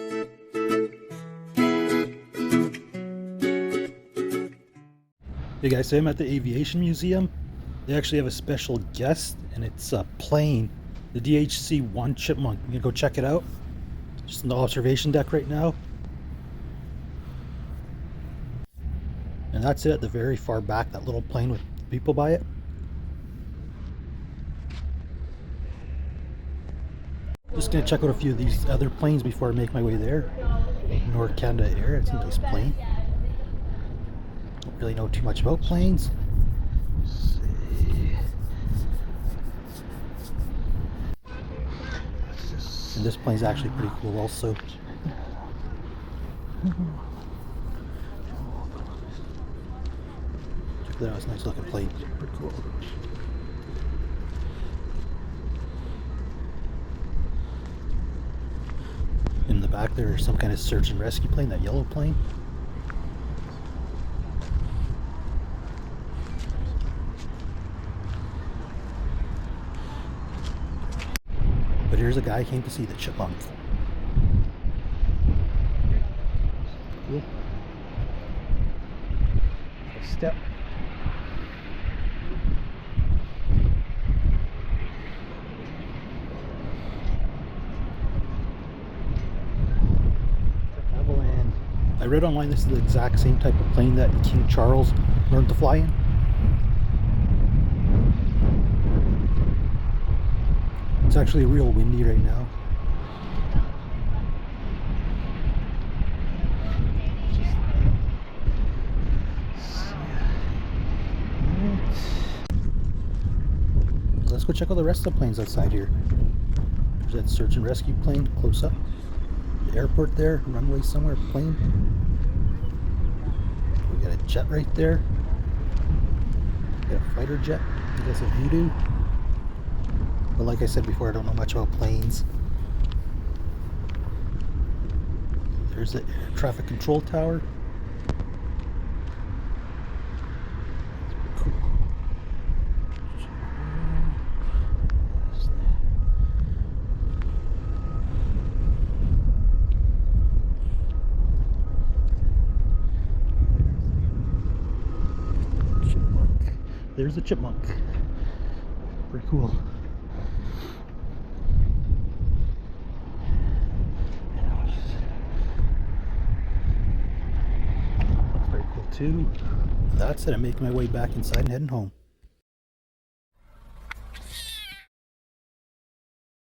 Hey guys, so I'm at the Aviation Museum. They actually have a special guest, and it's a plane, the DHC-1 Chipmunk. I'm gonna go check it out. Just in the observation deck right now. And that's it at the very far back, that little plane with people by it. Just gonna check out a few of these other planes before I make my way there. North Canada Air, it's a nice plane. Don't really know too much about planes. Let's see. And this plane's actually pretty cool also. Check that out, it's a nice looking plane. Pretty cool. In the back there's some kind of search and rescue plane, that yellow plane. But here's a guy who came to see the chipmunk. Cool. A step. Havilland. I read online this is the exact same type of plane that King Charles learned to fly in. It's actually real windy right now. Let's go check out the rest of the planes outside here. There's that search and rescue plane close up. The airport there, runway somewhere, plane. We got a jet right there. We got a fighter jet. I guess a Voodoo. But like I said before, I don't know much about planes. There's the air traffic control tower. Cool. Chipmunk. There's a chipmunk. Pretty cool. Too. That's it. I'm making my way back inside and heading home.